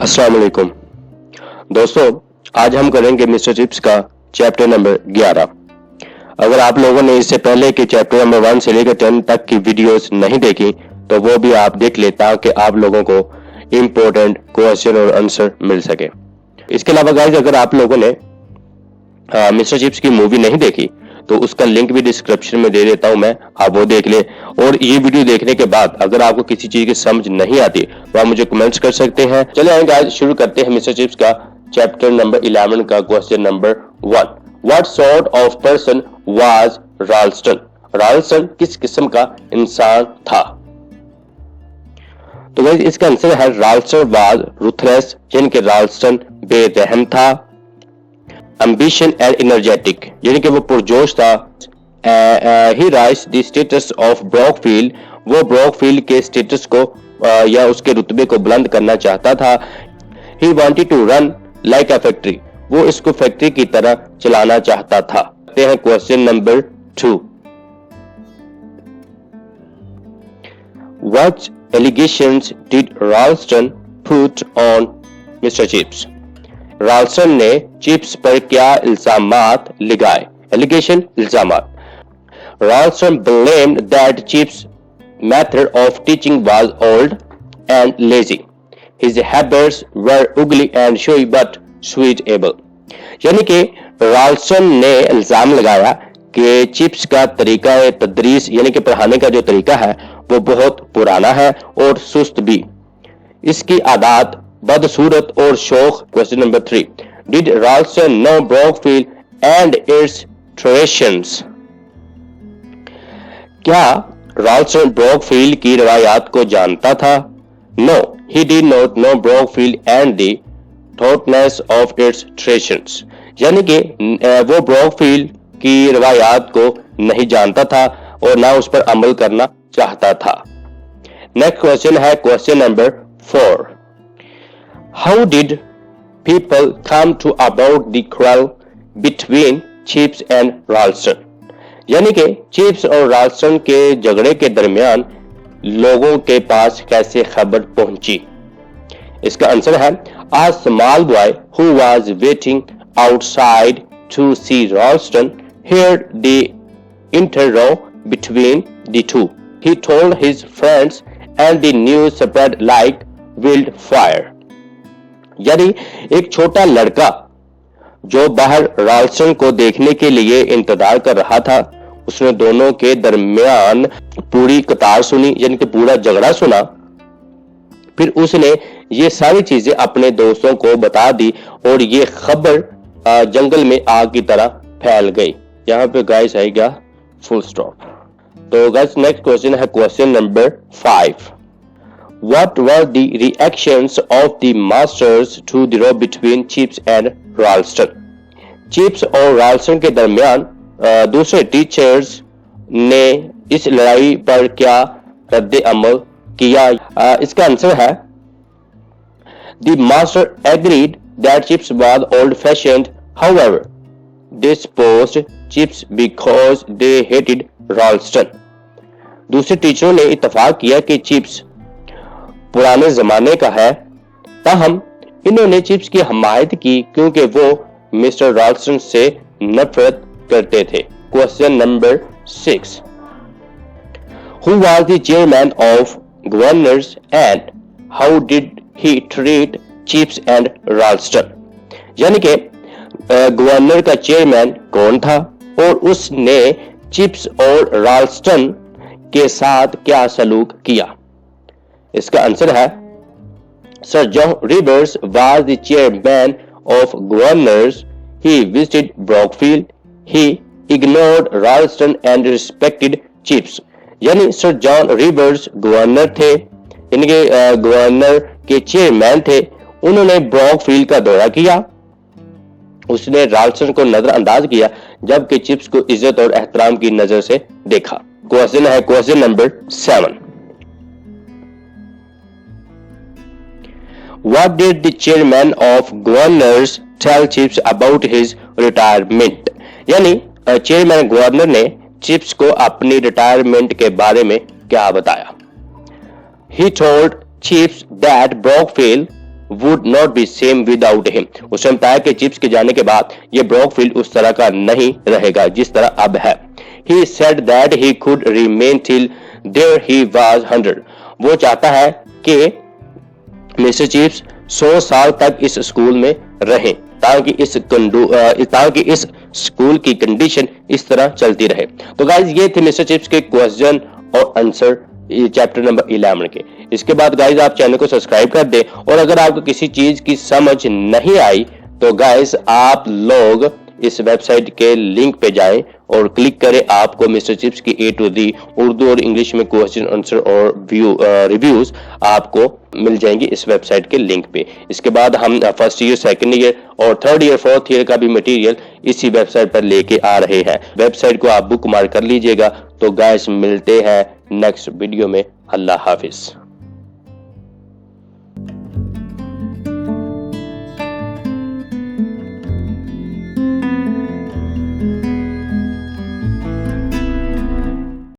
अस्सलाम वालेकुम दोस्तों, आज हम करेंगे मिस्टर चिप्स का चैप्टर नंबर 11। अगर आप लोगों ने इससे पहले के चैप्टर नंबर 1 से लेकर 10 तक की वीडियोस नहीं देखी तो वो भी आप देख ले ताकि आप लोगों को इम्पोर्टेंट क्वेश्चन और आंसर मिल सके। इसके अलावा गाइस, अगर आप लोगों ने मिस्टर चिप्स की मूवी नहीं देखी तो उसका लिंक भी डिस्क्रिप्शन में दे देता हूं मैं, आप वो देख ले। और ये वीडियो देखने के बाद अगर आपको किसी चीज की समझ नहीं आती तो आप मुझे कमेंट्स कर सकते हैं। चलिए आएंगे, आज शुरू करते हैं मिस्टर चिप्स का चैप्टर नंबर 11 का question number 1। What sort of person was Ralston? Ralston किस किस्म का इंसान था? तो गाइस, इसका आंसर है राल्स्टन वाज रूथलेस, यानी कि राल्स्टन बेरहम था। एम्बिशन एंड एनर्जेटिक, यानी कि वो पुरजोश था। He rise the status of Brockfield, वो ब्रॉकफील्ड के स्टेटस को या उसके रुतबे को बुलंद करना चाहता था। He wanted to run like a factory, वो इसको फैक्ट्री की तरह चलाना चाहता था। हैं question number 2। What allegations did Ralston put on Mr. Chips? Ralston ने चिप्स पर क्या इल्जामात लगाए? एलिगेशन, इल्जामात। Ralston blamed that Chips' method of teaching was old and lazy. His habits were ugly and showy but suitable. यानी कि राल्स्टन ने इल्जाम लगाया कि चिप्स का तरीका तदरीस यानी कि पढ़ाने का जो तरीका है वो बहुत पुराना है और सुस्त भी। इसकी आदत बदसूरत और शौक। Question number 3। Did Ralston know Brockfield and its traditions? क्या राल्स्टन ब्रॉकफील्ड की रवायात को जानता था? No, he did not know Brockfield and the thoughtness of its traditions. यानी कि वो ब्रॉकफील्ड की रवायात को नहीं जानता था और ना उस पर अमल करना चाहता था। नेक्स्ट क्वेश्चन है question number 4। How did people come to about the quarrel between Chips and Ralston? यानी कि चिप्स और राल्स्टन के झगड़े के दरमियान लोगों के पास कैसे खबर पहुंची? इसका आंसर है A small boy who was waiting outside to see Ralston heard the interrow between the two. He told his friends and the news spread like wildfire. यानी एक छोटा लड़का जो बाहर राल्स्टन को देखने के लिए इंतजार कर रहा था, उसने दोनों के दरमियान पूरी कतार सुनी, यानी कि पूरा झगड़ा सुना। फिर उसने ये सारी चीजें अपने दोस्तों को बता दी और ये खबर जंगल में आग की तरह फैल गई। यहाँ पे गाइस आएगा फुल स्टॉप। तो गाइस, नेक्स्ट क्वेश्चन है question number 5। What were the reactions of the masters to the row between Chips and Ralston? Chips और राल्स्टन के दरमियान दूसरे टीचर्स ने इस लड़ाई पर क्या रद्द अमल किया? इसका आंसर है The master agreed that Chips was old-fashioned. However, they supposed Chips because they hated Ralston. दूसरे टीचरों ने इत्तेफाक किया कि चिप्स पुराने जमाने का है, ताहम इन्होंने चिप्स की हमायत की क्योंकि वो मिस्टर राल्स्टन से नफरत करते थे। Question number 6। Who was the chairman of governors and how did he treat Chips and Ralston? यानी कि गवर्नर का चेयरमैन कौन था और उसने चिप्स और राल्स्टन के साथ क्या सलूक किया? इसका आंसर है Sir John Rivers was the chairman of governors. He visited Brockfield. He ignored Ralston and respected Chips. यानी सर जॉन रिवर्स गवर्नर थे, यानी कि गवर्नर के चेयरमैन थे। उन्होंने ब्रॉकफील्ड का दौरा किया, उसने राल्स्टन को नजरअंदाज किया जबकि चिप्स को इज्जत और एहतराम की नजर से देखा। क्वेश्चन है question number 7। What did the chairman of governors tell Chips about his retirement? यानी चेयरमैन गवर्नर ने चिप्स को अपनी रिटायरमेंट के बारे में क्या बताया? He told Chips that Brockfield would not be same without him. उसने बताया कि चिप्स के जाने के बाद ये ब्रॉकफील्ड उस तरह का नहीं रहेगा जिस तरह अब है. He said that he could remain till there he was 100. वो चाहता है कि मिस्टर चिप्स 100 साल तक इस स्कूल में रहें ताकि इस स्कूल की कंडीशन इस तरह चलती रहे. तो गाइज ये थे मिस्टर चिप्स के क्वेश्चन और आंसर चैप्टर नंबर 11 के. इसके बाद गाइज आप चैनल को सब्सक्राइब कर दें और अगर आपको किसी चीज की समझ नहीं आई तो गाइज आप लोग इस वेबसाइट के लिंक पे जाएं और क्लिक करें. आपको मिस्टर चिप्स की A to Z उर्दू और इंग्लिश में क्वेश्चन आंसर और रिव्यूज आपको मिल जाएंगी इस वेबसाइट के लिंक पे. इसके बाद हम फर्स्ट ईयर, सेकंड ईयर और थर्ड ईयर, फोर्थ ईयर का भी मटेरियल इसी वेबसाइट पर लेके आ रहे हैं. वेबसाइट को आप बुक मार्क कर लीजिएगा. तो गाइस मिलते हैं नेक्स्ट वीडियो में. अल्लाह हाफिज.